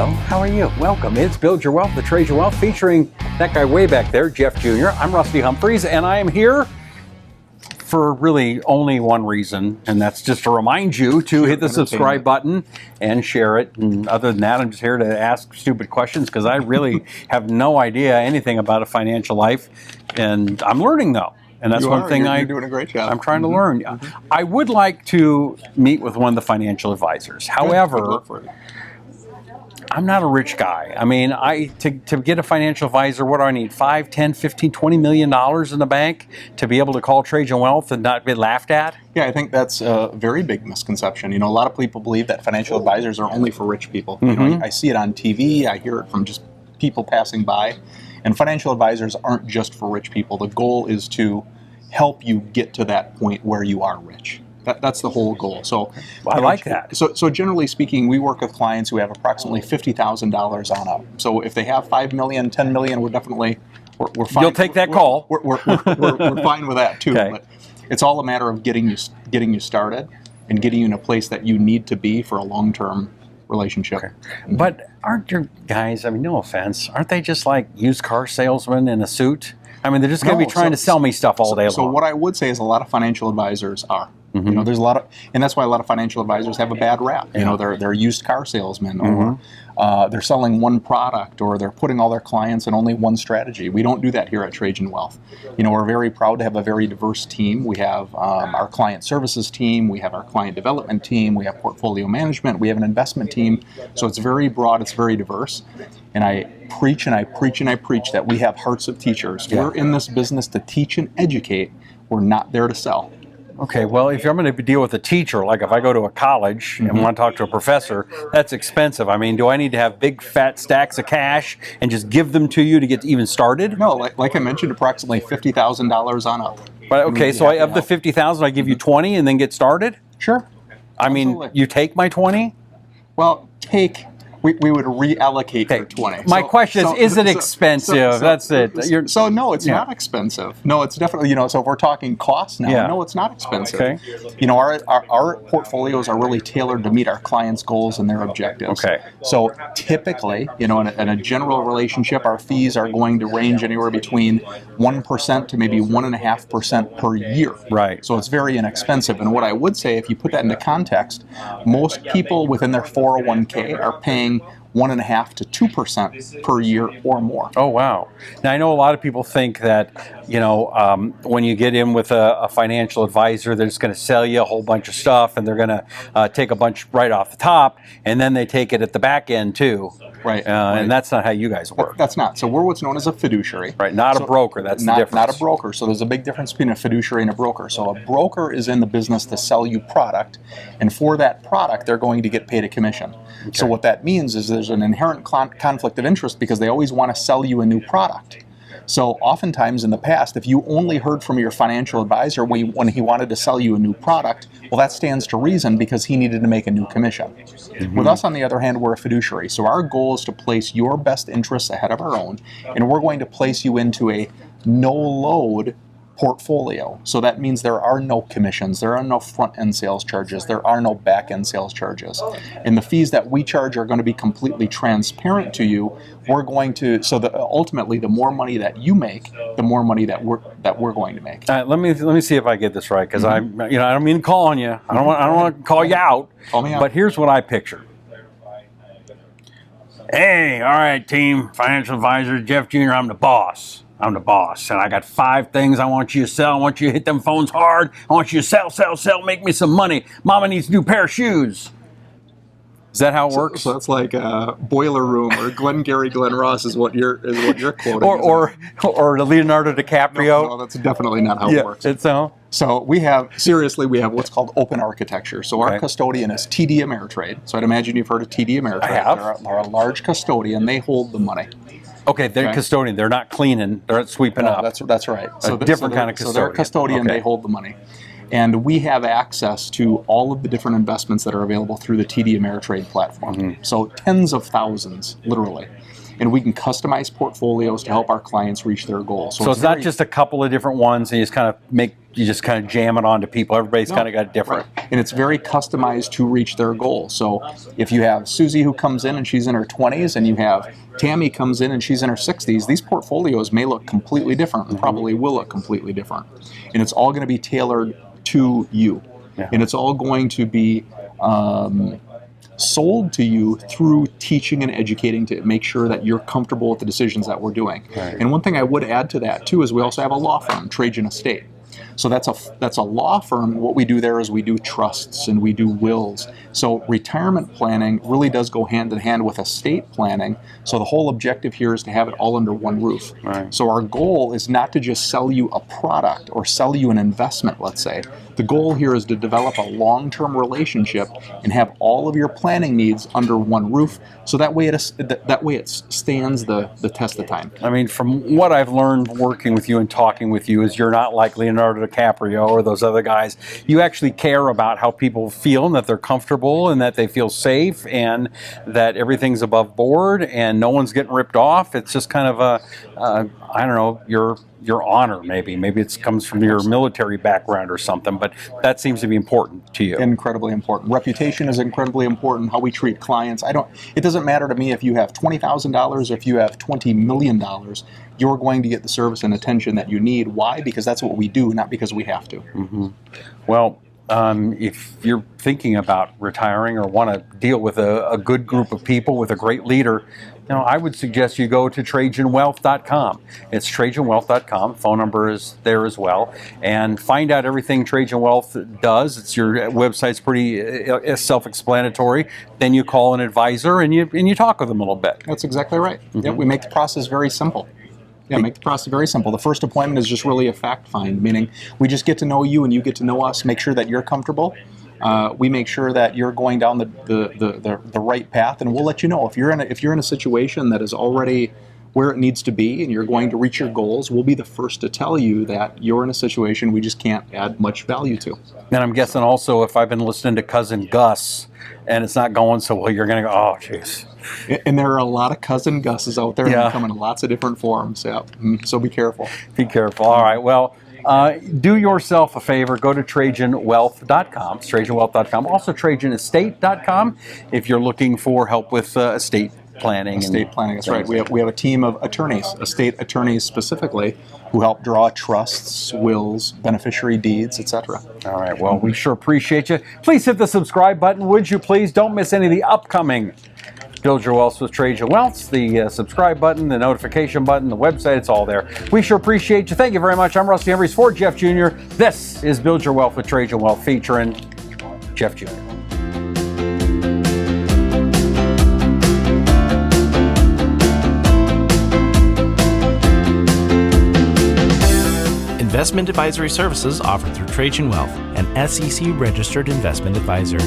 Hello, how are you? Welcome. It's Build Your Wealth, the Trajan Wealth, featuring that guy way back there, Jeff Jr. I'm Rusty Humphries, and I am here for really only one reason, and that's just to remind you to hit the subscribe button and share it. And other than that, I'm just here to ask stupid questions because I really have no idea anything about a financial life, and I'm learning though. And that's one thing you're doing a great job. I'm trying to learn. I would like to meet with one of the financial advisors. However, I'm not a rich guy. I mean, to get a financial advisor, what do I need? 5, 10, 15, 20 million dollars in the bank to be able to call Trajan Wealth and not be laughed at? Yeah, I think that's a very big misconception. You know, a lot of people believe that financial advisors are only for rich people. You know, I see it on TV. I hear it from just people passing by. And financial advisors aren't just for rich people. The goal is to help you get to that point where you are rich. That's the whole goal. So I like that. So generally speaking, we work with clients who have approximately $50,000 on up. So if they have 5 million, 10 million, we're definitely we're fine. You'll take that call. We're fine with that too. Okay. But it's all a matter of getting you started and getting you in a place that you need to be for a long-term relationship. Okay. But aren't your guys, I mean, no offense, aren't they just like used car salesmen in a suit? I mean, they're just going to be trying to sell me stuff all day long. So what I would say is a lot of financial advisors are. You know, there's a lot of, and that's why a lot of financial advisors have a bad rap. You know, they're used car salesmen, or they're selling one product, or they're putting all their clients in only one strategy. We don't do that here at Trajan Wealth. You know, we're very proud to have a very diverse team. We have our client services team, we have our client development team, we have portfolio management, we have an investment team. So it's very broad, it's very diverse. And I preach and I preach and I preach that we have hearts of teachers. Yeah. We're in this business to teach and educate. We're not there to sell. Okay, well, if I'm going to deal with a teacher, like if I go to a college and want to talk to a professor, that's expensive. I mean, do I need to have big fat stacks of cash and just give them to you to get even started? No, like I mentioned, approximately $50,000 on up. But okay, so of the 50,000, I give you 20 and then get started? Sure. I mean, you take my 20? Well, we would reallocate for 20. My question is it expensive? That's it. No, it's not expensive. No, it's definitely, you know, so if we're talking costs now, no, it's not expensive. Okay. You know, our portfolios are really tailored to meet our clients' goals and their objectives. Okay. So typically, you know, in a general relationship, our fees are going to range anywhere between 1% to maybe 1.5% per year. Right. So it's very inexpensive. And what I would say, if you put that into context, most people within their 401k are paying 1.5% to 2% per year or more. Oh, wow. Now, I know a lot of people think that, you know, when you get in with a financial advisor, they're just going to sell you a whole bunch of stuff and they're going to take a bunch right off the top and then they take it at the back end too. Right. And that's not how you guys work. That's not. So we're what's known as a fiduciary. Right. Not a broker. That's the difference. Not a broker. So there's a big difference between a fiduciary and a broker. So a broker is in the business to sell you product, and for that product, they're going to get paid a commission. Okay. So what that means is there's an inherent conflict of interest because they always want to sell you a new product. So oftentimes in the past, if you only heard from your financial advisor when he wanted to sell you a new product, well, that stands to reason because he needed to make a new commission. With us, on the other hand, we're a fiduciary. So our goal is to place your best interests ahead of our own, and we're going to place you into a no-load portfolio. So that means there are no commissions, there are no front-end sales charges, there are no back-end sales charges. And the fees that we charge are going to be completely transparent to you. We're going to, so that ultimately the more money that you make, the more money that we're going to make. Let me see if I get this right, because I don't mean to call on you. I don't want to call you out. Call me out. But here's what I picture. Hey, all right, team, financial advisor, Jeff Jr., I'm the boss. I'm the boss, and I got 5 things I want you to sell. I want you to hit them phones hard. I want you to sell, make me some money. Mama needs a new pair of shoes. Is that how it works? So that's like Boiler Room or Glengarry Glen Ross is what you're quoting. or Leonardo DiCaprio. No, that's definitely not how it works. So we have what's called open architecture. So our custodian is TD Ameritrade. So I'd imagine you've heard of TD Ameritrade. I have. They're a large custodian. They hold the money. Okay, they're custodian. They're not cleaning. They're sweeping up. That's right. So different kind of custodian. So they're a custodian. They hold the money. And we have access to all of the different investments that are available through the TD Ameritrade platform. So tens of thousands, literally. And we can customize portfolios to help our clients reach their goals. So it's not just a couple of different ones and you just kind of make you just kind of jam it onto people. Everybody's kind of got different. Right. And it's very customized to reach their goal. So if you have Susie who comes in and she's in her 20s, and you have Tammy comes in and she's in her 60s, these portfolios may look completely different and probably will look completely different. And it's all going to be tailored to you. Yeah. And it's all going to be sold to you through teaching and educating to make sure that you're comfortable with the decisions that we're doing. Right. And one thing I would add to that too is we also have a law firm, Trajan Estate. So that's a law firm. What we do there is we do trusts and we do wills. So retirement planning really does go hand in hand with estate planning. So the whole objective here is to have it all under one roof. Right. So our goal is not to just sell you a product or sell you an investment, let's say. The goal here is to develop a long-term relationship and have all of your planning needs under one roof. So that way it stands the test of time. I mean, from what I've learned working with you and talking with you, is you're not like Leonardo DiCaprio or those other guys. You actually care about how people feel and that they're comfortable and that they feel safe and that everything's above board and no one's getting ripped off. It's just kind of I don't know, your honor maybe. Maybe it comes from your military background or something, but that seems to be important to you. Incredibly important. Reputation is incredibly important. How we treat clients. It doesn't matter to me if you have $20,000 or if you have $20 million. You're going to get the service and attention that you need. Why? Because that's what we do, not because we have to. Mm-hmm. Well, if you're thinking about retiring or want to deal with a good group of people with a great leader, I would suggest you go to TrajanWealth.com. It's TrajanWealth.com. Phone number is there as well. And find out everything Trajan Wealth does. Your website's pretty self-explanatory. Then you call an advisor and you talk with them a little bit. That's exactly right. Mm-hmm. Yep, we make the process very simple. Yeah, make the process very simple. The first appointment is just really a fact find, meaning we just get to know you and you get to know us, make sure that you're comfortable. We make sure that you're going down the right path, and we'll let you know if you're in a situation that is already where it needs to be and you're going to reach your goals. We'll be the first to tell you that you're in a situation we just can't add much value to. And I'm guessing also if I've been listening to Cousin Gus and it's not going so well, you're going to go, oh, jeez. And there are a lot of Cousin Gus's out there, yeah. And they come in lots of different forms. Yeah, so be careful. Be careful. All right. Well, do yourself a favor. Go to TrajanWealth.com. It's TrajanWealth.com. Also TrajanEstate.com if you're looking for help with estate planning. Estate planning. That's right. We have a team of attorneys, estate attorneys specifically, who help draw trusts, wills, beneficiary deeds, etc. All right. Well, we sure appreciate you. Please hit the subscribe button, would you please? Don't miss any of the upcoming Build Your Wealth with Trajan Wealth. The subscribe button, the notification button, the website, it's all there. We sure appreciate you. Thank you very much. I'm Rusty Humphries for Jeff Jr. This is Build Your Wealth with Trajan Wealth featuring Jeff Jr. Investment advisory services offered through Trajan Wealth, an SEC-registered investment advisor.